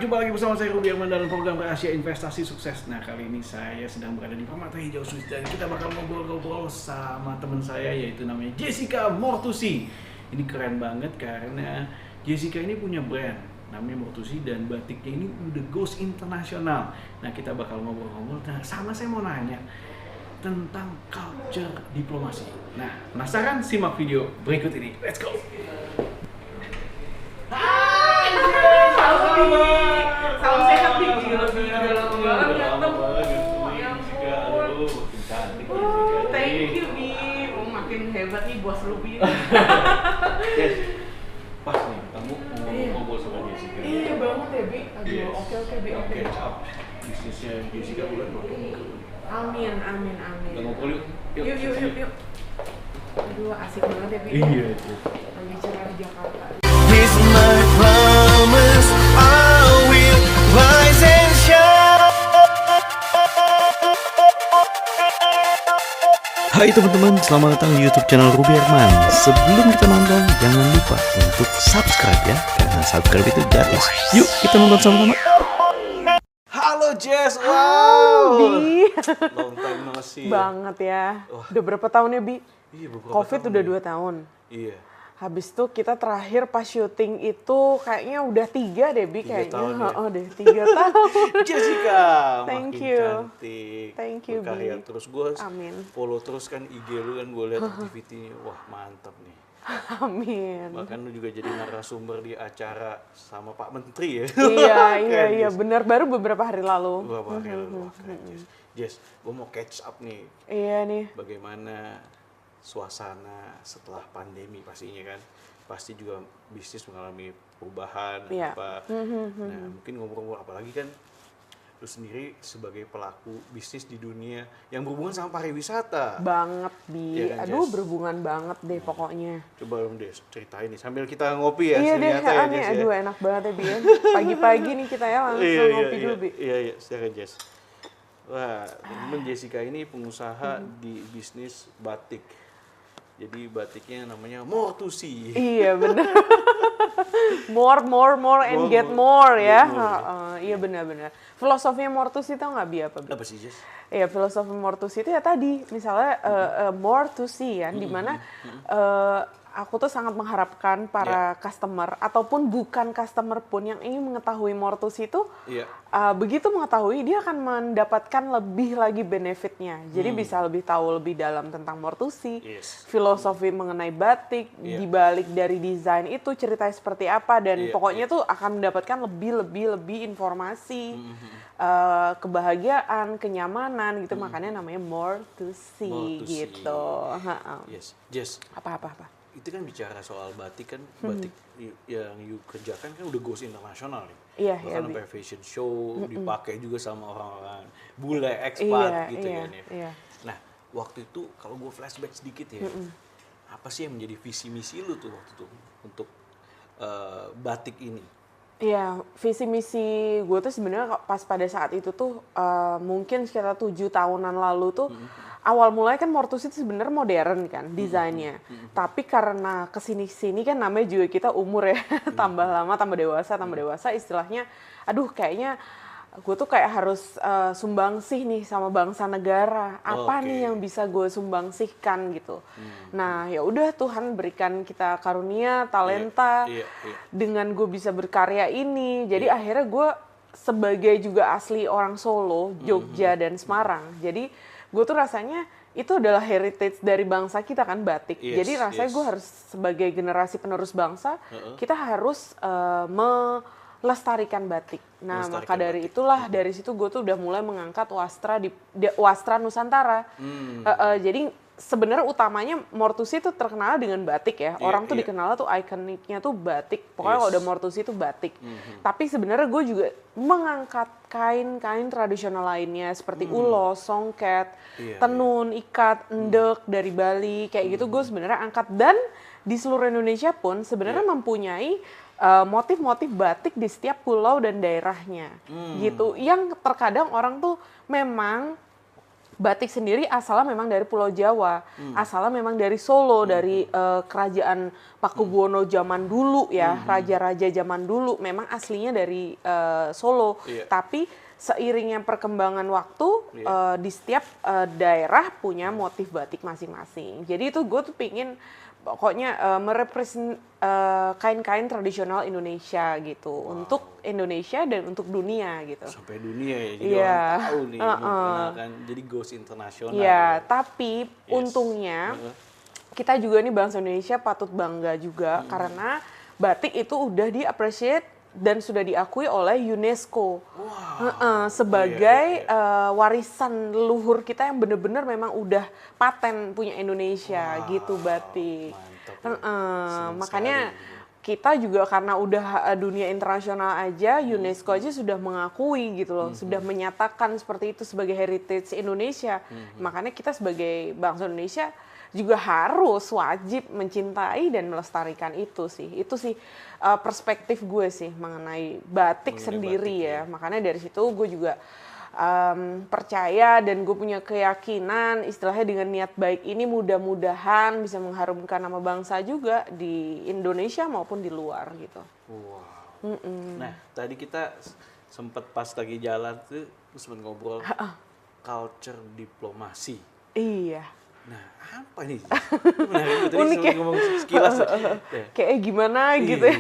Jumpa lagi bersama saya Ruby Arman dalam program Rahasia Investasi Sukses. Nah, kali ini saya sedang berada di Permata Hijau Swiss dan kita bakal ngobrol-ngobrol sama teman saya yaitu namanya Jessica Mortusi. Ini keren banget karena Jessica ini punya brand namanya Mortusi dan batiknya ini udah goes internasional. Nah, kita bakal ngobrol-ngobrol. Nah, sama saya mau nanya tentang culture diplomasi. Nah, penasaran? Simak video berikut ini. Let's go! Salam sehat nih, gila lama banget ketemu. Ya ampun. Thank you Bi, makin hebat nih bos lu Bi. Yes, pas nih, kamu mau ngobrol sama Jessica. Iya banget ya Bi. Aduh, Yes. oke Bi, oke. Catch up bisnisnya Jessica bulan berapa? Amin. Kita ngobrol yuk. Yuk. Aduh, asik banget ya Bi. Iya. Lagi cerah di Jakarta. With my promise, I will rise and shine. Hai teman-teman, selamat datang di YouTube channel Ruby Arman. Sebelum kita nonton, jangan lupa untuk subscribe ya, karena subscribe itu gratis. Yuk kita nonton sama-sama. Halo Jess, wow. Bi. Long time no see. Banget ya. Wah. Udah berapa tahun ya Bi? Iya, beberapa Covid tahun udah ya. 2 tahun. Iya. Habis itu kita terakhir pas syuting itu kayaknya udah 3 deh Bi 3 kayaknya. tahun ya? Oh deh 3 tahun. Jessica, Thank makin you. cantik, Thank you, berkarya Bi. terus. Gue Amin. follow terus kan IG lu kan, gue lihat activity-nya, wah mantap nih. Amin. Bahkan lu juga jadi narasumber di acara sama Pak Menteri ya. Keren, Iya Jess. benar, baru beberapa hari lalu. Beberapa hari lalu, wah keren Jess. Jess, gue mau catch up nih, Iya nih. bagaimana suasana setelah pandemi pastinya kan. Pasti juga bisnis mengalami perubahan Iya. apa. Nah, mungkin ngomong-ngomong apalagi kan lu sendiri sebagai pelaku bisnis di dunia yang berhubungan sama pariwisata. Banget Bi. Iya kan, Aduh Jess? berhubungan banget deh pokoknya. Coba dong Des, ceritain nih sambil kita ngopi ya. Iya deh, ternyata ya, nih. Jess, ya. Aduh enak banget ya Bi ya. Pagi-pagi nih kita ya langsung ngopi dulu Bi. Iya, silakan Jess. Wah, temen Jessica ini pengusaha di bisnis batik. Jadi batiknya namanya Mortusi. Iya benar. more and get more ya. Iya benar-benar. Filosofinya Mortusi tau nggak Bi apa Bi? Apa sih Jess? Iya, filosofi Mortusi itu ya tadi, misalnya more to see ya, dimana aku tuh sangat mengharapkan para customer ataupun bukan customer pun yang ingin mengetahui Mortusi itu Iya. begitu mengetahui dia akan mendapatkan lebih lagi benefitnya. Jadi bisa lebih tahu lebih dalam tentang Mortusi, Yes. filosofi mengenai batik, Iya. dibalik dari desain itu ceritanya seperti apa dan Iya, pokoknya tuh akan mendapatkan lebih informasi. Kebahagiaan, kenyamanan gitu, makanya namanya more to see More to see. gitu. Yes. Jess, Apa. itu kan bicara soal batik kan, batik yang you kerjakan kan udah goes internasional nih. Iya, Bahkan iya, Bi. sampai fashion show dipakai juga sama orang-orang bule expat gitu kan ya. Iya. Nah, waktu itu kalau gue flashback sedikit ya, apa sih yang menjadi visi misi lu tuh waktu itu untuk batik ini? Iya, visi misi gue tuh sebenarnya pas pada saat itu tuh mungkin sekitar 7 tahunan lalu tuh awal mulai kan Mortusi itu sebenarnya modern kan desainnya. Tapi karena kesini-sini kan namanya juga kita umur ya, tambah lama tambah dewasa istilahnya. Aduh kayaknya gue tuh kayak harus sumbangsih nih sama bangsa negara. Apa nih yang bisa gue sumbangsihkan gitu. Nah ya udah Tuhan berikan kita karunia, talenta. Iya. Dengan gue bisa berkarya ini. Jadi akhirnya gue sebagai juga asli orang Solo, Jogja dan Semarang. Jadi gue tuh rasanya itu adalah heritage dari bangsa kita kan, batik. Yes, Jadi rasanya yes. gue harus sebagai generasi penerus bangsa, kita harus lestarikan batik. Nah, Melestarikan maka dari batik. itulah dari situ gue tuh udah mulai mengangkat wastra di wastra Nusantara. Jadi sebenarnya utamanya Mortusi itu terkenal dengan batik ya. Iya, Orang tuh iya. dikenal tuh ikoniknya tuh batik. Pokoknya Yes. kalau udah Mortusi itu batik. Tapi sebenarnya gue juga mengangkat kain-kain tradisional lainnya seperti ulos, songket, Iya, tenun, ikat, endek dari Bali. Kayak gitu gue sebenarnya angkat, dan di seluruh Indonesia pun sebenarnya mempunyai motif-motif batik di setiap pulau dan daerahnya gitu. Yang terkadang orang tuh memang batik sendiri asalnya memang dari Pulau Jawa, asalnya memang dari Solo, dari kerajaan Pakubuwono zaman dulu ya, raja-raja zaman dulu memang aslinya dari Solo. Iya. Tapi seiringnya perkembangan waktu di setiap daerah punya motif batik masing-masing. Jadi itu gue tuh pingin pokoknya merepresent kain-kain tradisional Indonesia gitu, untuk Indonesia dan untuk dunia gitu. Sampai dunia ya, jadi Iya. orang tahu nih, memperkenalkan, jadi goes internasional. Iya, tapi untungnya kita juga nih bangsa Indonesia patut bangga juga karena batik itu udah di-appreciate dan sudah diakui oleh UNESCO sebagai warisan leluhur kita yang benar-benar memang udah paten punya Indonesia gitu batik. Mantap ya. Makanya kita juga karena udah dunia internasional aja, UNESCO aja sudah mengakui gitu loh, sudah menyatakan seperti itu sebagai heritage Indonesia. Makanya kita sebagai bangsa Indonesia juga harus wajib mencintai dan melestarikan itu sih. Itu sih perspektif gue sih mengenai batik sendiri ya. Makanya dari situ gue juga percaya dan gue punya keyakinan istilahnya dengan niat baik ini mudah-mudahan bisa mengharumkan nama bangsa juga di Indonesia maupun di luar gitu. Wow. Nah, tadi kita sempat pas lagi jalan tuh sempat ngobrol culture diplomasi. Iya. Nah, apa nih? Menarik tadi Unik ya? ngomong sekilas. Ya. Kayak gimana gitu ya.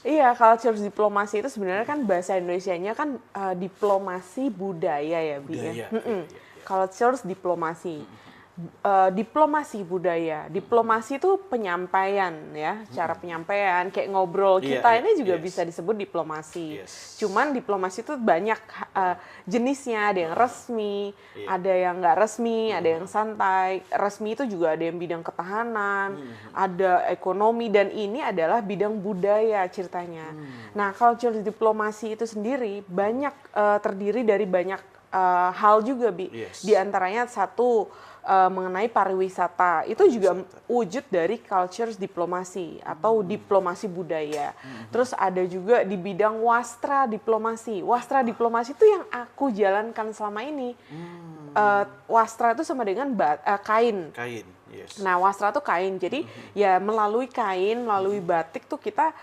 Iya, culture diplomasi itu sebenarnya kan bahasa Indonesianya kan diplomasi budaya ya, Bi. Budaya, Ya. iya. Culture diplomasi. Diplomasi budaya. Diplomasi itu penyampaian ya, cara penyampaian kayak ngobrol Iya, kita iya, ini juga yes. bisa disebut diplomasi. Yes. Cuman diplomasi itu banyak jenisnya, ada yang resmi, Iya. ada yang nggak resmi, ada yang santai. Resmi itu juga ada yang bidang ketahanan, ada ekonomi, dan ini adalah bidang budaya ceritanya. Nah, culture diplomasi itu sendiri banyak terdiri dari banyak hal juga, Bi. Yes. Di antaranya satu mengenai pariwisata. Itu juga wujud dari culture diplomasi atau diplomasi budaya. Terus ada juga di bidang wastra diplomasi. Wastra diplomasi itu yang aku jalankan selama ini. Wastra itu sama dengan kain. Kain, yes. Nah, wastra itu kain. Jadi ya melalui kain, melalui batik tuh kita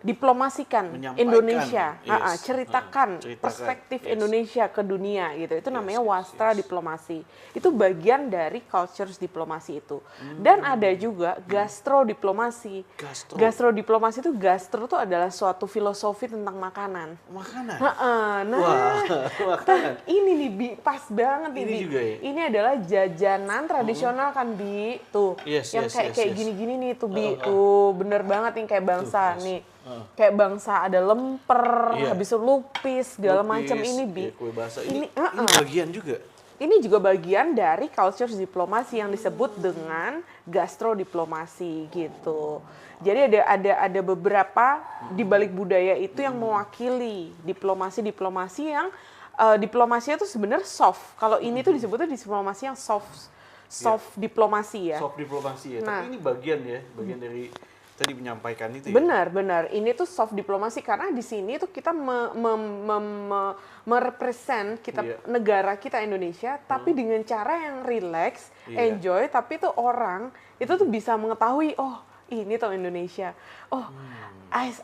diplomasikan Menyampaikan, Indonesia, yes. ceritakan Ceritakan, perspektif yes. Indonesia ke dunia gitu. Itu namanya yes, wastra yes. diplomasi. Itu bagian dari culture diplomasi itu. Dan ada juga gastrodiplomasi. Gastrodiplomasi itu gastro itu adalah suatu filosofi tentang makanan. Makanan? Nah, Wah, makanan. ini nih Bi, pas banget nih Ini Bi. juga ya? Ini adalah jajanan tradisional kan Bi, tuh. Yes, yang yes, kayak yes. gini-gini nih tuh Bi, tuh bener banget nih kayak bangsa nih. Kayak bangsa ada lemper, Iya. habis itu lupis, segala Lupis, macam ini Bi. ya, kue basah. Ini Ini, bagian juga. Ini juga bagian dari culture diplomasi yang disebut dengan gastrodiplomasi gitu. Jadi ada beberapa di balik budaya itu yang mewakili diplomasi yang diplomasinya itu sebenarnya soft. Kalau ini tuh disebutnya diplomasi yang soft diplomasi ya. Soft diplomasi ya. Nah. Tapi ini bagian dari tadi menyampaikan itu ya. Benar. Ini tuh soft diplomasi karena di sini tuh kita merepresent kita Iya. negara kita Indonesia, tapi dengan cara yang relax, Iya. enjoy, tapi tuh orang itu tuh bisa mengetahui, oh ini tuh Indonesia, oh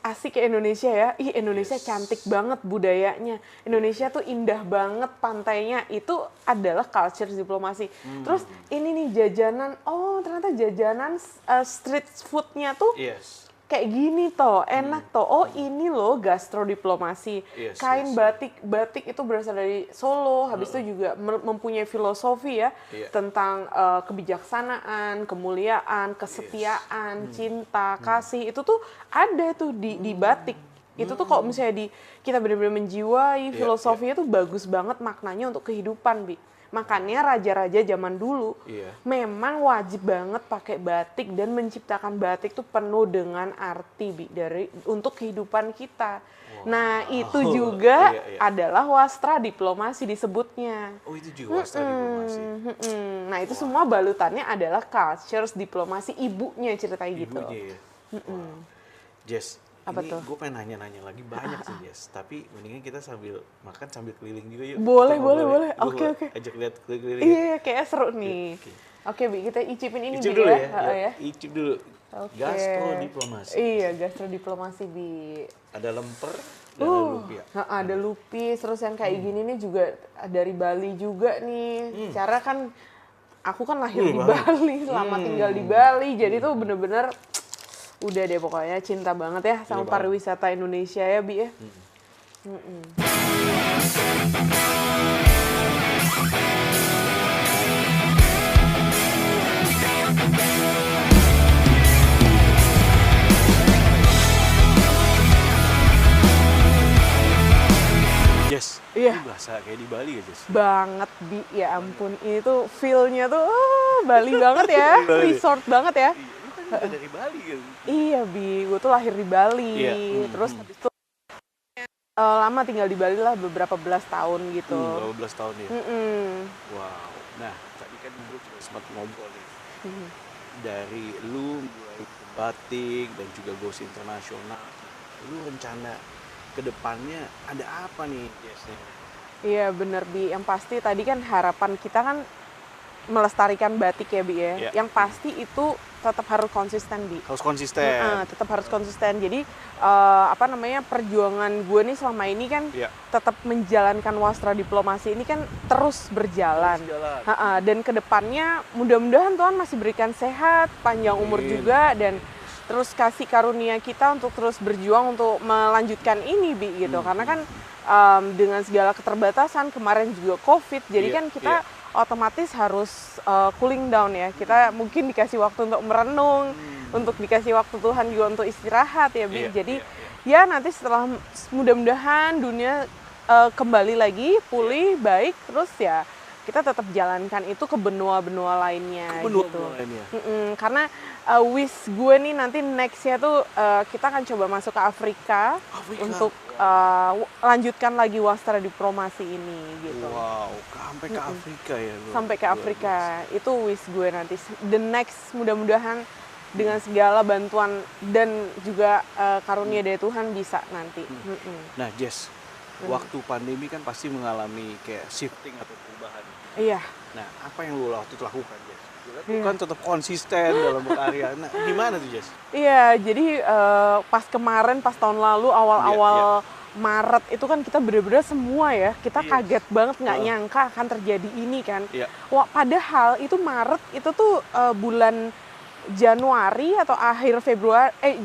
asik ya Indonesia ya, ih Indonesia Yes. cantik banget budayanya, Indonesia tuh indah banget pantainya, itu adalah culture diplomasi. Terus ini nih jajanan, oh ternyata jajanan street foodnya tuh Yes. kayak gini toh, enak toh. Oh ini loh gastrodiplomasi. Yes, Kain batik itu berasal dari Solo. Habis itu juga mempunyai filosofi ya tentang kebijaksanaan, kemuliaan, kesetiaan, cinta, kasih. Itu tuh ada tuh di batik. Itu tuh kalau misalnya kita benar-benar menjiwai filosofinya tuh bagus banget maknanya untuk kehidupan, Bi. Makanya raja-raja zaman dulu memang wajib banget pakai batik dan menciptakan batik tuh penuh dengan arti, Bi, untuk kehidupan kita. Nah, itu juga adalah wastra diplomasi disebutnya. Oh, itu juga wastra diplomasi. Nah, itu semua balutannya adalah cultures diplomasi, ibunya ceritanya gitu. Ibunya ya. Jess, Apa ini tuh? gue pengen nanya-nanya lagi banyak sih, Jess. Tapi mendingan kita sambil makan sambil keliling juga yuk. Boleh. Gua Oke. Ajak lihat keliling. Iya, kayaknya seru nih. Oke, Bi, kita icipin ini Icip Bi, dulu ya. ya. Icip dulu. Oke. Gastrodiplomasi. Iya, gastrodiplomasi, Bi. Ada lemper dan ada lumpia. Ada lupis, terus yang kayak gini nih juga dari Bali juga nih. Cara kan aku kan lahir di Bali, lama tinggal di Bali, jadi tuh bener-bener udah deh pokoknya cinta banget ya sama pariwisata Indonesia ya, Bi ya. Jess, Iya. ini bahasa kayak di Bali ya, Jess? Banget, Bi, ya ampun, ini tuh feel-nya tuh Bali banget ya, Bali. resort banget ya. Iya, lu kan juga dari Bali kan? Iya, Bi, gue tuh lahir di Bali, Iya. terus habis itu lama tinggal di Bali lah beberapa belas tahun gitu. Berapa belas tahun ya? Mm-mm. Wow. Nah, tadi kan gue juga sempat ngobrol nih. Dari lu mulai batik dan juga goes internasional, lu rencana ke depannya ada apa nih, Jess? Iya bener, Bi, yang pasti tadi kan harapan kita kan melestarikan batik ya, Bi ya. Iya. Yang pasti itu tetap harus konsisten, Bi. Harus konsisten. Tetap harus konsisten. Jadi perjuangan gue nih selama ini kan tetap menjalankan wastra diplomasi ini kan terus berjalan. Dan kedepannya mudah-mudahan Tuhan masih berikan sehat, panjang umur juga, dan terus kasih karunia kita untuk terus berjuang untuk melanjutkan ini, Bi, gitu. Karena kan dengan segala keterbatasan kemarin juga COVID, jadi kan kita otomatis harus cooling down ya. Kita mungkin dikasih waktu untuk merenung, untuk dikasih waktu Tuhan juga untuk istirahat ya, Bi. Jadi ya nanti setelah mudah-mudahan dunia kembali lagi pulih baik, terus ya kita tetap jalankan itu ke benua-benua lainnya. Karena wish gue nih nanti nextnya tuh kita akan coba masuk ke Afrika. Untuk lanjutkan lagi wastra diplomasi ini gitu. Wow, sampai ke Afrika ya. Sampai ke Afrika, itu wish gue nanti. The next mudah-mudahan dengan segala bantuan dan juga karunia dari Tuhan bisa nanti. Nah, Jess, waktu pandemi kan pasti mengalami kayak shifting atau perubahan. Iya. Nah, apa yang lu waktu itu lakukan, Jess? Lu kan tetap konsisten dalam berkarya. Nah, gimana tuh, Jess? Iya, jadi pas kemarin, pas tahun lalu, awal-awal Maret itu kan kita bener-bener semua ya, kita kaget banget, nggak nyangka akan terjadi ini kan. Wah, padahal itu Maret itu tuh bulan Januari atau akhir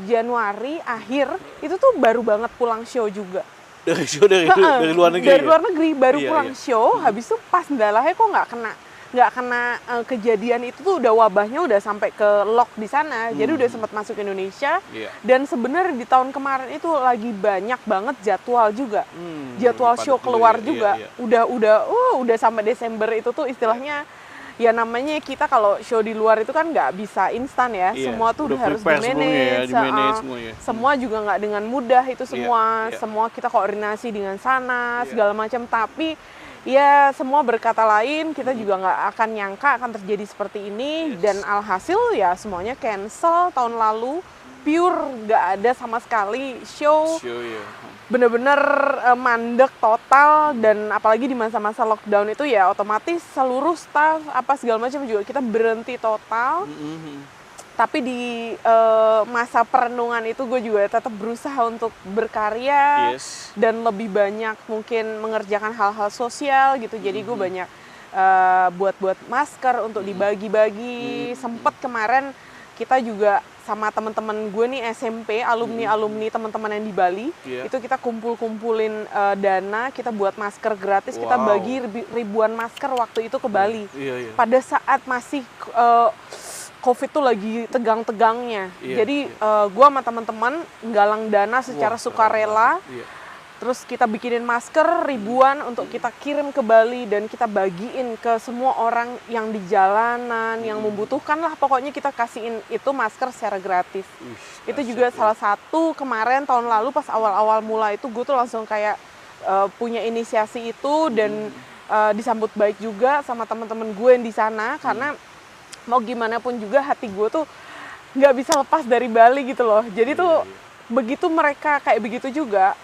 Januari akhir itu tuh baru banget pulang show juga. Dari luar negeri. Dari luar negeri baru pulang show, habis itu pas ndalahnya kok nggak kena kejadian itu tuh udah wabahnya udah sampai ke lock di sana. Jadi udah sempat masuk Indonesia. Dan sebenarnya di tahun kemarin itu lagi banyak banget jadwal juga. Jadwal show keluar juga. Udah sampai Desember itu tuh istilahnya ya namanya kita kalau show di luar itu kan nggak bisa instan ya. Semua tuh udah harus di-manage. Semua juga nggak dengan mudah itu semua. Semua kita koordinasi dengan sana segala macam. Tapi ya semua berkata lain, kita juga nggak akan nyangka akan terjadi seperti ini. Dan alhasil ya semuanya cancel tahun lalu. Pure nggak ada sama sekali show. Bener-bener mandek total, dan apalagi di masa-masa lockdown itu ya otomatis seluruh staff apa segala macam juga kita berhenti total. Tapi di masa perenungan itu gue juga tetap berusaha untuk berkarya dan lebih banyak mungkin mengerjakan hal-hal sosial gitu. Jadi gue banyak buat masker untuk dibagi-bagi. Sempet kemarin kita juga sama teman-teman gue nih SMP, alumni teman-teman yang di Bali, itu kita kumpulin dana, kita buat masker gratis, kita bagi ribuan masker waktu itu ke Bali. Pada saat masih COVID tuh lagi tegang-tegangnya. Jadi gue sama teman-teman nggalang dana secara sukarela. Terus kita bikinin masker ribuan untuk kita kirim ke Bali dan kita bagiin ke semua orang yang di jalanan, yang membutuhkan lah. Pokoknya kita kasihin itu masker secara gratis. Itu juga salah satu kemarin tahun lalu pas awal-awal mulai itu gue tuh langsung kayak punya inisiasi itu dan disambut baik juga sama teman-teman gue yang di sana karena mau gimana pun juga hati gue tuh nggak bisa lepas dari Bali gitu loh. Jadi tuh begitu mereka kayak begitu juga,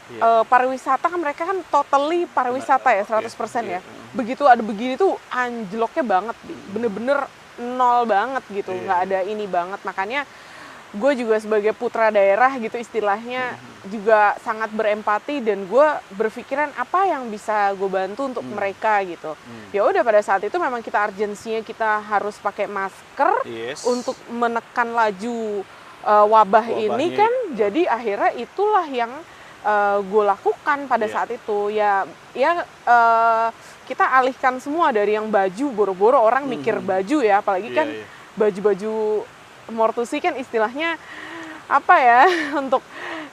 pariwisata kan mereka kan totally pariwisata ya, 100% ya. Begitu ada begini tuh anjloknya banget, bener-bener nol banget gitu, nggak ada ini banget. Makanya gue juga sebagai putra daerah gitu istilahnya juga sangat berempati dan gue berpikiran apa yang bisa gue bantu untuk mereka gitu. Ya udah pada saat itu memang kita urgensinya kita harus pakai masker untuk menekan laju wabah ini kan, jadi akhirnya itulah yang gue lakukan pada saat itu. Kita alihkan semua dari yang baju, boro-boro orang mikir baju ya, apalagi kan baju-baju Mortusi kan istilahnya apa ya, untuk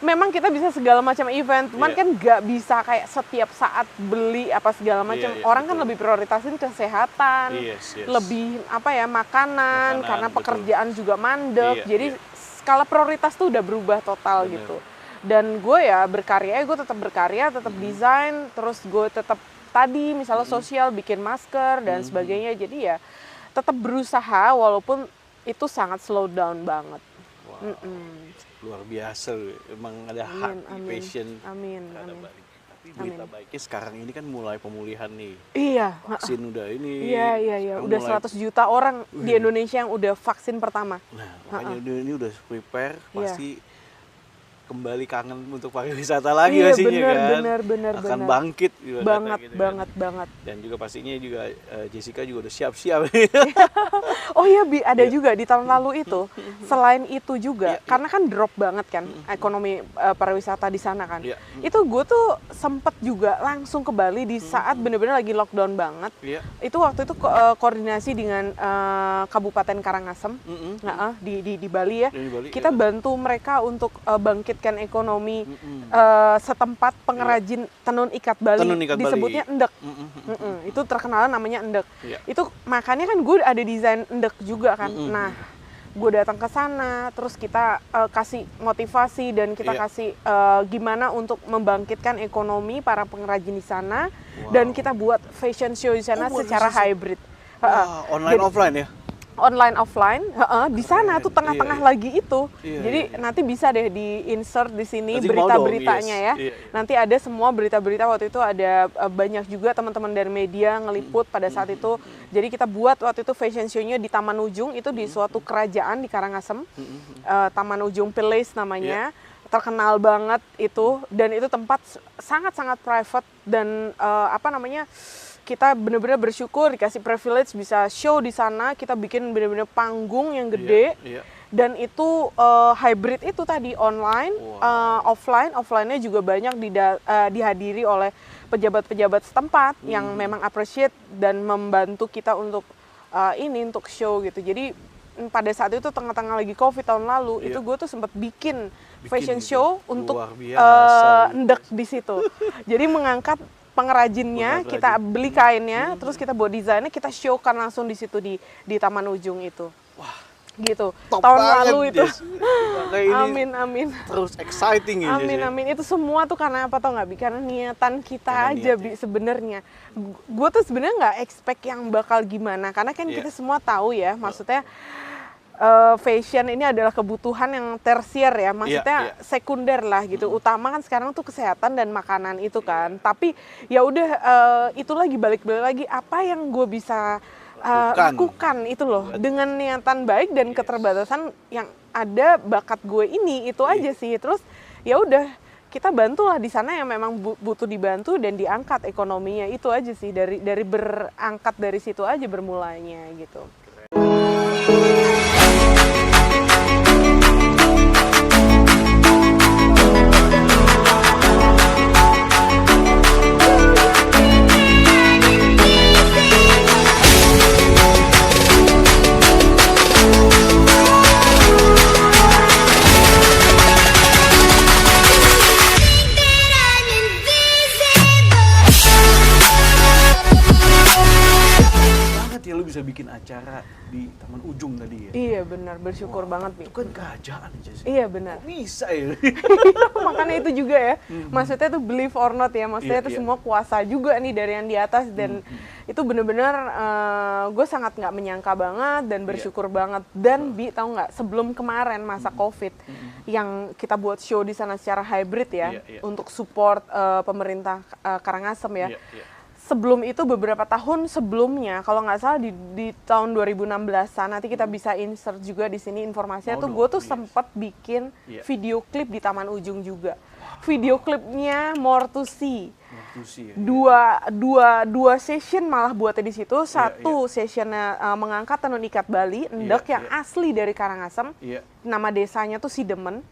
memang kita bisa segala macam event, cuman kan nggak bisa kayak setiap saat beli apa segala macam. Orang kan lebih prioritasin kesehatan, lebih apa ya makanan karena pekerjaan juga mandek, jadi skala prioritas tuh udah berubah total gitu. Dan gue ya berkarya, gue tetap berkarya, tetap desain, terus gue tetap tadi misalnya sosial, bikin masker dan sebagainya. Jadi ya tetap berusaha walaupun itu sangat slow down banget. Luar biasa loh, emang ada passion. Amin. Tapi berita baiknya sekarang ini kan mulai pemulihan nih. Iya. Vaksin udah ini. Iya. Udah 100 juta orang di Indonesia yang udah vaksin pertama. Nah, makanya ini udah prepare, pasti kembali kangen untuk pariwisata lagi pastinya kan. Bener. Akan bangkit. Banget. Dan juga pastinya juga Jessica juga udah siap-siap. Oh iya, ada juga di tahun lalu itu. Selain itu juga, karena kan drop banget kan ekonomi pariwisata di sana kan. Itu gue tuh sempet juga langsung ke Bali di saat bener-bener lagi lockdown banget. Itu waktu itu koordinasi dengan Kabupaten Karangasem di Bali ya. Kita bantu mereka untuk bangkitkan ekonomi setempat pengrajin tenun ikat Bali. Disebutnya endek. Itu terkenal namanya endek. Itu makanya kan gue ada desain endek juga kan. Nah, gue datang ke sana, terus kita kasih motivasi dan kita kasih gimana untuk membangkitkan ekonomi para pengrajin di sana, dan kita buat fashion show di sana secara hybrid. Online offline ya? Online offline di sana tuh tengah-tengah lagi itu. Jadi nanti bisa deh di insert di sini berita-beritanya ya. Nanti ada semua berita-berita. Waktu itu ada banyak juga teman-teman dari media ngeliput pada saat itu. Jadi kita buat waktu itu fashion show-nya di Taman Ujung, itu di suatu kerajaan di Karangasem. Taman Ujung Place namanya. Terkenal banget itu, dan itu tempat sangat-sangat private dan kita benar-benar bersyukur dikasih privilege bisa show di sana. Kita bikin benar-benar panggung yang gede, dan itu hybrid itu tadi online, offline-nya juga banyak dihadiri oleh pejabat-pejabat setempat yang memang appreciate dan membantu kita untuk untuk show gitu. Jadi pada saat itu tengah-tengah lagi COVID tahun lalu, itu gue tuh sempat bikin fashion show untuk endek di situ. Jadi mengangkat pengrajinnya, kita beli kainnya, terus kita buat desainnya, kita showkan langsung di situ di Taman Ujung itu. Wah, gitu. Tahun lalu itu. Amin. Terus exciting ya. Amin. Itu semua tuh karena apa tau nggak? Karena niatan kita aja sebenarnya. Gue tuh sebenarnya nggak expect yang bakal gimana, karena kan kita semua tahu ya, maksudnya fashion ini adalah kebutuhan yang tersier ya, maksudnya sekunder lah gitu. Utama kan sekarang tuh kesehatan dan makanan itu kan. Tapi ya udah itu lagi balik lagi apa yang gue bisa lakukan itu loh dengan niatan baik dan keterbatasan yang ada bakat gue ini itu aja sih. Terus ya udah kita bantulah di sana yang memang butuh dibantu dan diangkat ekonominya, itu aja sih, dari berangkat dari situ aja bermulanya gitu. bisa bikin acara di Taman Ujung tadi ya. Iya benar, bersyukur banget Bi. Itu kan kerajaan aja sih. Iya benar. Kok bisa ya? Makanya itu juga ya, maksudnya tuh believe or not ya, maksudnya itu semua kuasa juga nih dari yang di atas dan itu bener-bener gue sangat nggak menyangka banget dan bersyukur banget. Dan Bi tahu nggak, sebelum kemarin masa COVID yang kita buat show di sana secara hybrid ya, untuk support pemerintah Karangasem ya. Sebelum itu beberapa tahun sebelumnya, kalau nggak salah di tahun 2016-an, nanti kita bisa insert juga di sini informasinya tuh, gue tuh sempat bikin video klip di Taman Ujung juga. Video klipnya More to See. Dua session malah buatnya di situ. Satu sessionnya mengangkat tenun ikat Bali, endek yang asli dari Karangasem. Nama desanya tuh Sidemen.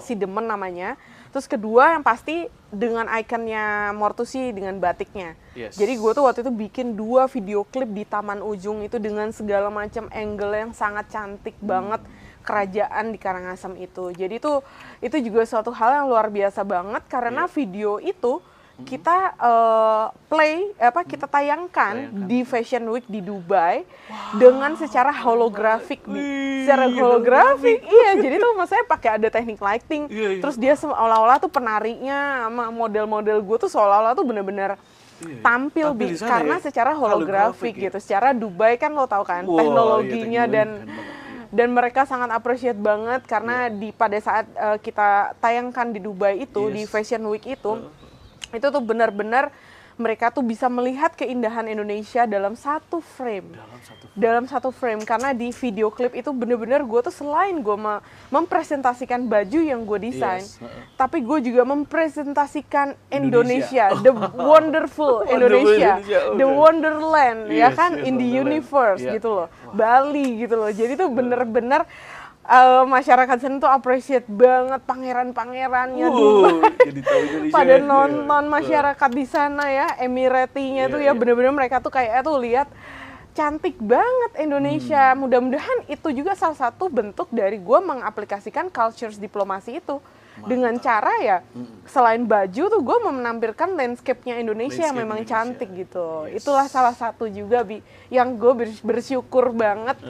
Sidemen namanya. Terus kedua yang pasti dengan ikonnya Mortusi dengan batiknya. Jadi gue tuh waktu itu bikin 2 video klip di Taman Ujung itu dengan segala macam angle yang sangat cantik banget kerajaan di Karangasem itu. Jadi itu juga suatu hal yang luar biasa banget karena video itu kita kita tayangkan di Fashion Week di Dubai dengan secara holografik, secara holografik. Iya, jadi tuh maksudnya pakai ada teknik lighting. Terus dia seolah-olah tuh penarinya sama model-model gue tuh seolah-olah tuh bener-bener tampil karena secara holografik gitu. Secara Dubai kan lo tau kan teknologinya dan mereka sangat appreciate banget karena pada saat kita tayangkan di Dubai itu di Fashion Week itu tuh benar-benar mereka tuh bisa melihat keindahan Indonesia dalam satu frame. Dalam satu frame karena di video klip itu benar-benar gue tuh selain gue mempresentasikan baju yang gue desain, tapi gue juga mempresentasikan Indonesia, the wonderful Indonesia, the wonderland ya kan, in the universe gitu loh, Bali gitu loh. Jadi tuh bener-bener masyarakat sana tuh appreciate banget pangeran-pangerannya dulu. Pada nonton masyarakat di sana ya, Emiratinya tuh ya bener-bener mereka tuh kayak tuh lihat cantik banget Indonesia. Mudah-mudahan itu juga salah satu bentuk dari gue mengaplikasikan cultures diplomasi itu. Dengan cara ya selain baju tuh gue mau menampilkan landscape-nya Indonesia yang memang cantik gitu. Itulah salah satu juga yang gue bersyukur banget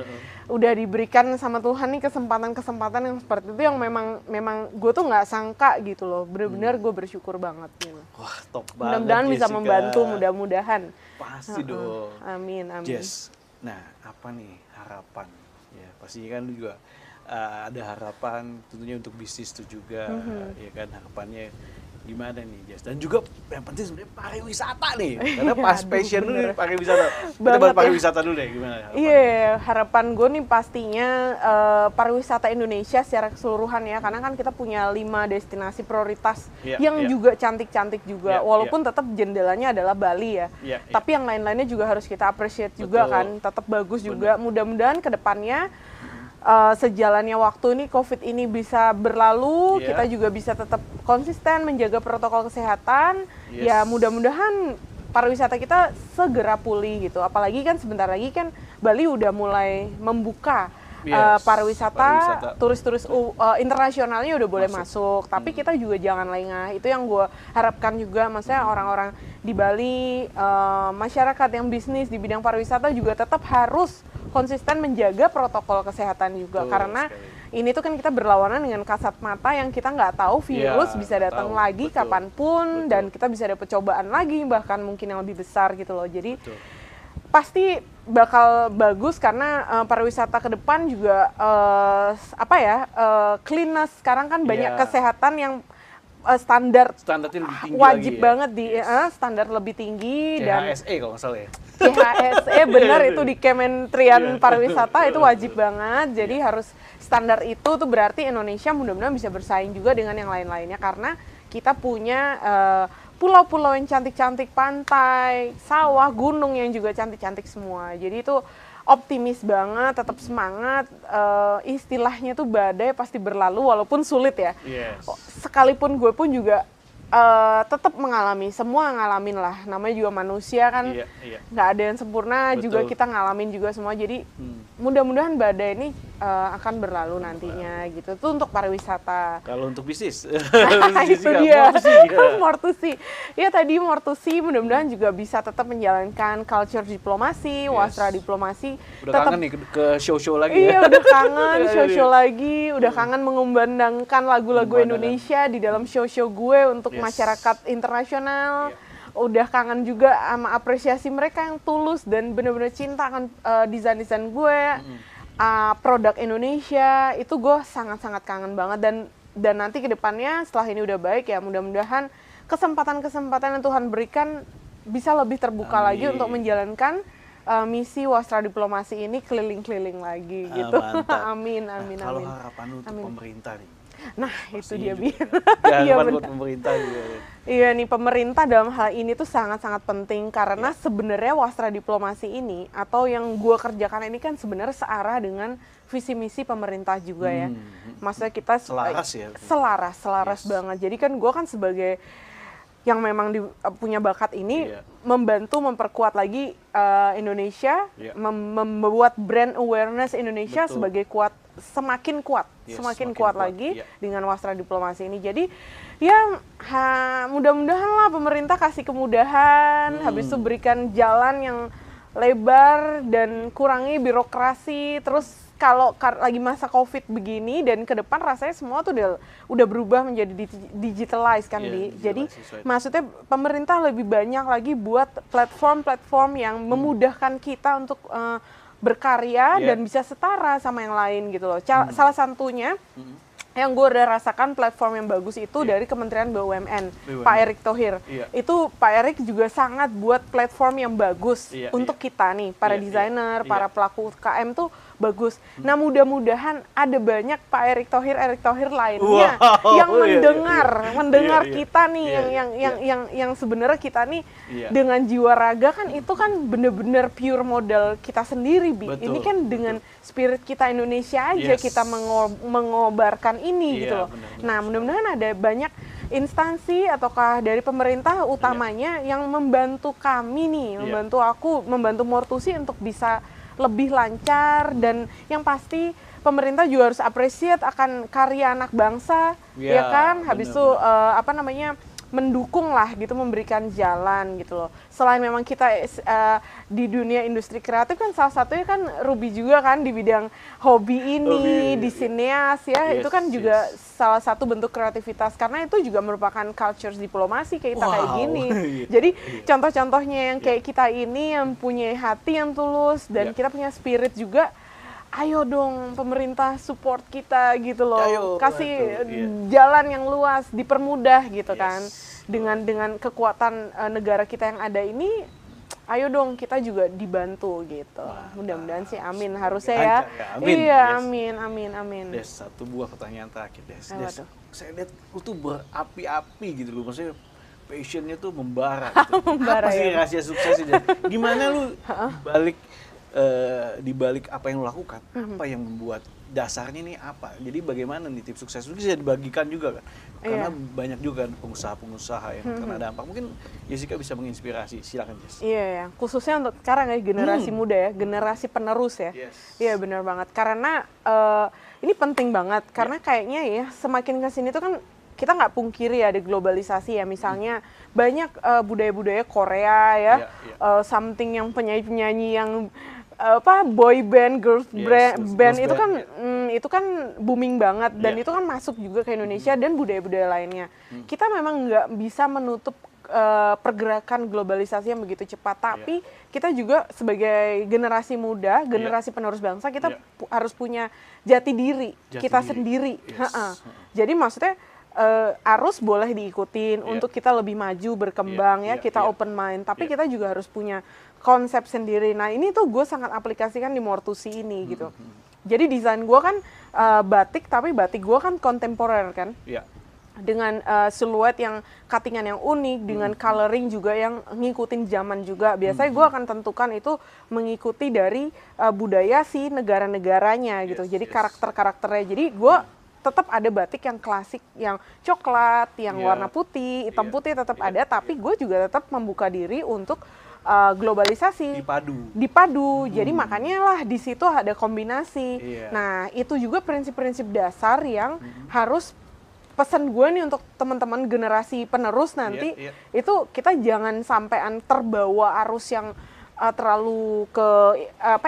udah diberikan sama Tuhan nih kesempatan-kesempatan yang seperti itu yang memang gue tuh nggak sangka gitu loh. Bener-bener gue bersyukur banget gitu. Wah, top banget. Mudah-mudahan bisa membantu, mudah-mudahan. Pasti dong. Amin. Jess, nah apa nih harapan? Ya pasti kan lu juga ada harapan tentunya untuk bisnis itu juga, ya kan, harapannya gimana nih Jess? Dan juga yang penting sebenarnya pariwisata nih, karena pas passion lu nih pariwisata. Kita bahas pariwisata dulu deh, gimana harapan? Iya, harapan gue nih pastinya pariwisata Indonesia secara keseluruhan ya, karena kan kita punya 5 destinasi prioritas yang juga cantik-cantik juga, walaupun tetap jendelanya adalah Bali ya. Tapi yang lain-lainnya juga harus kita appreciate juga kan, tetap bagus juga. Mudah-mudahan ke depannya sejalannya waktu ini COVID ini bisa berlalu, kita juga bisa tetap konsisten menjaga protokol kesehatan. Ya mudah-mudahan pariwisata kita segera pulih gitu. Apalagi kan sebentar lagi kan Bali udah mulai membuka pariwisata, turis-turis internasionalnya udah boleh masuk. Tapi kita juga jangan lengah. Itu yang gue harapkan juga, maksudnya orang-orang di Bali, masyarakat yang bisnis di bidang pariwisata juga tetap harus konsisten menjaga protokol kesehatan juga. Karena ini tuh kan kita berlawanan dengan kasat mata yang kita nggak tahu virus bisa datang lagi kapanpun, dan kita bisa dapet cobaan lagi bahkan mungkin yang lebih besar gitu loh. Jadi pasti bakal bagus karena pariwisata ke depan juga cleanliness. Sekarang kan banyak kesehatan yang standarnya lebih tinggi wajib lagi banget di standar lebih tinggi. CHSE kalau nggak salah ya. CHSE benar itu di Kementerian Pariwisata itu wajib banget. Jadi harus standar itu tuh berarti Indonesia mudah-mudahan bisa bersaing juga dengan yang lain-lainnya karena kita punya pulau-pulau yang cantik-cantik, pantai, sawah, gunung yang juga cantik-cantik semua. Jadi itu optimis banget, tetap semangat. Istilahnya tuh badai pasti berlalu walaupun sulit ya. Sekalipun gue pun juga tetap mengalami, semua ngalamin lah. Namanya juga manusia kan, nggak ada yang sempurna. Juga kita ngalamin juga semua. Jadi mudah-mudahan badai ini akan berlalu nantinya gitu. Itu untuk pariwisata. Kalau untuk bisnis, Itu dia. More to see. Ya tadi more to see, mudah-mudahan juga bisa tetap menjalankan culture diplomasi, wasra diplomasi. Udah Tetap, kangen nih ke show-show lagi iya, ya? udah kangen show-show lagi, udah kangen mengumandangkan lagu-lagu Indonesia di dalam show-show gue untuk masyarakat internasional. Udah kangen juga sama apresiasi mereka yang tulus dan benar-benar cinta akan desain-desain gue. Produk Indonesia itu gue sangat-sangat kangen banget dan nanti ke depannya setelah ini udah baik ya mudah-mudahan kesempatan-kesempatan yang Tuhan berikan bisa lebih terbuka lagi untuk menjalankan misi wasra diplomasi ini keliling-keliling lagi gitu. Amin. Kalau harapan untuk pemerintah nih? Nah itu dia Bi. Iya buat pemerintah juga. Iya nih pemerintah dalam hal ini tuh sangat-sangat penting karena sebenarnya wasra diplomasi ini atau yang gue kerjakan ini kan sebenarnya searah dengan visi misi pemerintah juga ya. Maksudnya kita selaras ya. Selaras banget. Jadi kan gue kan sebagai yang memang punya bakat ini membantu memperkuat lagi Indonesia, membuat brand awareness Indonesia sebagai semakin kuat lagi dengan wasra diplomasi ini. Jadi ya mudah-mudahan lah pemerintah kasih kemudahan, habis itu berikan jalan yang lebar dan kurangi birokrasi. Terus kalau lagi masa COVID begini dan ke depan rasanya semua tuh udah berubah menjadi digitalized kan Jadi maksudnya pemerintah lebih banyak lagi buat platform-platform yang memudahkan kita untuk berkarya dan bisa setara sama yang lain gitu loh. Salah satunya yang gue udah rasakan platform yang bagus itu dari Kementerian BUMN, Pak Erick Thohir. Itu Pak Erick juga sangat buat platform yang bagus untuk kita nih, para desainer, para pelaku UKM tuh bagus. Nah mudah-mudahan ada banyak Pak Erick Thohir lainnya yang mendengar kita nih, yang sebenarnya kita nih dengan jiwa raga kan itu kan bener-bener pure modal kita sendiri, Bi. Ini kan dengan spirit kita Indonesia aja kita mengobarkan ini gitu loh. Nah mudah-mudahan ada banyak instansi ataukah dari pemerintah utamanya yang membantu kami nih, membantu Mortusi untuk bisa lebih lancar dan yang pasti pemerintah juga harus appreciate akan karya anak bangsa, ya kan? Habis itu mendukung lah gitu, memberikan jalan gitu loh. Selain memang kita di dunia industri kreatif kan salah satunya kan Ruby juga kan di bidang hobi ini, di sineas ya, itu kan juga salah satu bentuk kreativitas karena itu juga merupakan culture diplomasi kayak kita kayak gini. Jadi contoh-contohnya yang kayak kita ini yang punya hati yang tulus dan kita punya spirit juga. Ayo dong pemerintah support kita gitu loh, kasih jalan yang luas, dipermudah gitu kan, dengan kekuatan negara kita yang ada ini, ayo dong kita juga dibantu gitu. Mudah-mudahan sih, amin harusnya ya. Iya, amin. Des, satu buah pertanyaan terakhir Des. Saya lihat lu tuh berapi-api gitu loh, maksudnya passionnya tuh membara. Gitu. Apa sih rahasia suksesnya? Gimana lu di balik apa yang lo lakukan, apa yang membuat dasarnya ini apa? Jadi bagaimana nih tips sukses itu bisa dibagikan juga kan? Karena banyak juga kan pengusaha-pengusaha yang kena dampak. Mungkin Jessica bisa menginspirasi, silakan Jess. Iya ya, khususnya untuk sekarang ya generasi muda ya, generasi penerus ya. Iya benar banget. Karena ini penting banget karena kayaknya ya semakin kesini tuh kan kita nggak pungkiri ada globalisasi ya, misalnya banyak budaya-budaya Korea ya, something yang penyanyi-penyanyi yang boy band, girl band itu kan booming banget dan itu kan masuk juga ke Indonesia dan budaya-budaya lainnya. Kita memang nggak bisa menutup pergerakan globalisasi yang begitu cepat, tapi kita juga sebagai generasi muda, generasi penerus bangsa, kita harus punya jati diri kita sendiri. Jadi maksudnya arus boleh diikutin untuk kita lebih maju berkembang kita open mind, tapi kita juga harus punya konsep sendiri. Nah ini tuh gue sangat aplikasikan di Mortusi ini gitu. Jadi desain gue kan batik, tapi batik gue kan kontemporer kan, dengan siluet yang cuttingan yang unik, dengan coloring juga yang ngikutin zaman juga. Biasanya gue akan tentukan itu mengikuti dari budaya si negara-negaranya gitu. Jadi karakter-karakternya. Jadi gue tetap ada batik yang klasik, yang coklat, yang warna putih, hitam putih tetap ada, tapi gue juga tetap membuka diri untuk globalisasi. Dipadu. Jadi makanya lah di situ ada kombinasi. Nah, itu juga prinsip-prinsip dasar yang harus pesan gue nih untuk teman-teman generasi penerus nanti, itu kita jangan sampai terbawa arus yang terlalu ke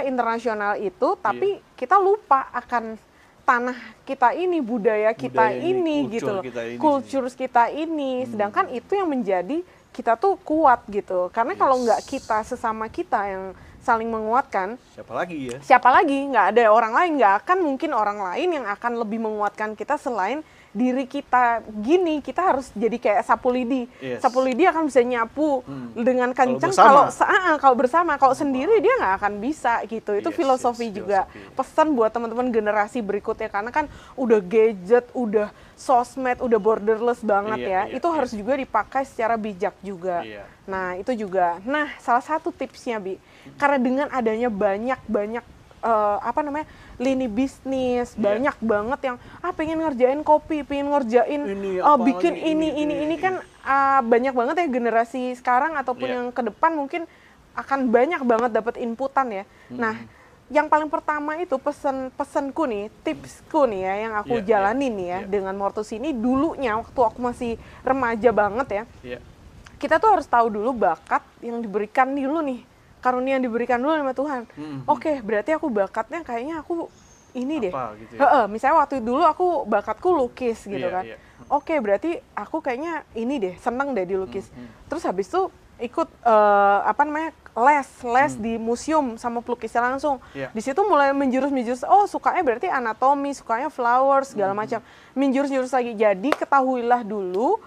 internasional itu, tapi kita lupa akan tanah kita ini, budaya kita ini gitu loh, kultur kita ini. Sedangkan itu yang menjadi kita tuh kuat gitu. Karena kalau nggak kita sesama kita yang saling menguatkan, siapa lagi? Nggak ada orang lain, nggak akan mungkin orang lain yang akan lebih menguatkan kita selain diri kita. Gini, kita harus jadi kayak sapu lidi. Sapu lidi akan bisa nyapu dengan kencang kalau bersama. Kalau sendiri dia nggak akan bisa gitu. Itu filosofi juga. Pesan buat teman-teman generasi berikutnya, karena kan udah gadget, udah sosmed, udah borderless banget Itu harus juga dipakai secara bijak juga. Nah, itu juga. Nah, salah satu tipsnya, Bi, karena dengan adanya banyak lini bisnis, banyak banget yang pengen ngerjain kopi, pengen ngerjain bikin ini kan banyak banget ya generasi sekarang ataupun yang ke depan mungkin akan banyak banget dapat inputan ya. Nah, yang paling pertama itu pesenku nih, tipsku nih ya yang aku jalanin nih ya dengan Mortus ini, dulunya waktu aku masih remaja banget ya. Kita tuh harus tahu dulu bakat yang diberikan dulu nih. Karunia yang diberikan dulu sama Tuhan. Oke, berarti aku bakatnya kayaknya aku ini deh. Gitu ya? Misalnya waktu dulu aku bakatku lukis gitu kan. Oke, berarti aku kayaknya ini deh, seneng deh dilukis. Terus habis itu ikut les di museum sama pelukisnya langsung. Di situ mulai menjurus, sukanya berarti anatomi, sukanya flowers segala macam. Menjurus lagi. Jadi ketahuilah dulu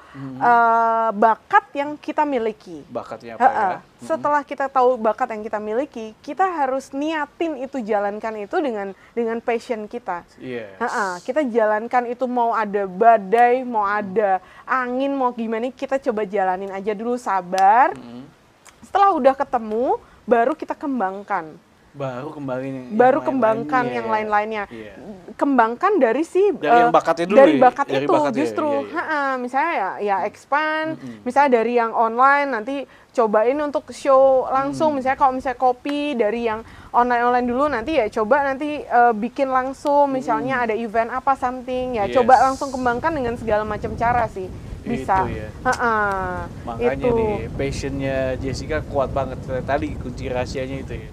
bakat yang kita miliki. Bakatnya apa ya? Setelah kita tahu bakat yang kita miliki, kita harus niatin itu, jalankan itu dengan passion kita. Kita jalankan itu, mau ada badai, mau ada angin, mau gimana, kita coba jalanin aja dulu, sabar. Setelah udah ketemu, baru kita kembangkan. Baru kembangkan yang lain-lainnya. Kembangkan dari yang bakatnya dulu. Dari bakat itu justru. Misalnya ya expand. Misalnya dari yang online nanti cobain untuk show langsung. Misalnya kalau kopi dari yang online dulu, nanti ya coba nanti bikin langsung. Misalnya ada event apa something ya, coba langsung kembangkan dengan segala macam cara sih. Bisa. Itu ya. Makanya itu. nih passionnya Jessica kuat banget. Tadi kunci rahasianya itu ya.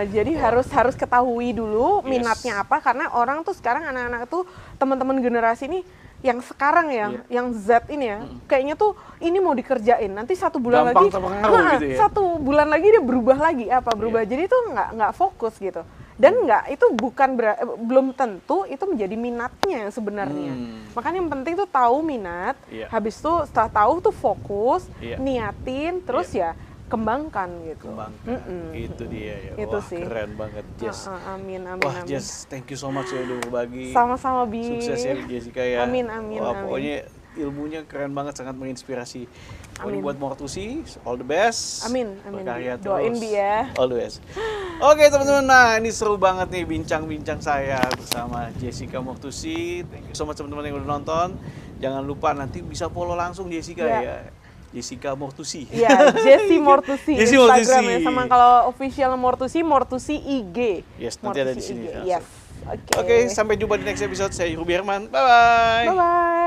Jadi harus ketahui dulu minatnya apa, karena orang tuh sekarang anak-anak tuh teman-teman generasi ini yang sekarang ya, yang Z ini ya, kayaknya tuh ini mau dikerjain nanti 1 bulan gampang lagi, gitu ya? 1 bulan lagi dia berubah lagi jadi itu nggak fokus gitu. Dan itu bukan belum tentu itu menjadi minatnya sebenarnya. Makanya yang penting tuh tahu minat, habis itu setelah tahu tuh fokus, niatin, terus ya kembangkan gitu. Itu dia ya. Itu Wah, sih. keren banget, Jess. Amin. Wah, Jess, thank you so much ya udah berbagi. Sama-sama, Bi. Sukses ya Jessica ya. Amin. Wah, pokoknya ilmunya keren banget, sangat menginspirasi. Pokoknya buat Mortusi, all the best. Amin. Berkarya terus. Doain, Bi ya. Always. Oke teman-teman, nah ini seru banget nih bincang-bincang saya bersama Jessica Mortusi. Thank you so much teman-teman yang udah nonton. Jangan lupa nanti bisa follow langsung Jessica ya. Jessica Mortusi. Iya, Jessie Mortusi. Jessie Mortusi. Instagramnya, sama kalau official Mortusi IG. Yes, nanti ada di sini. Yes. Oke, sampai jumpa di next episode. Saya Ruby Herman. Bye-bye. Bye-bye.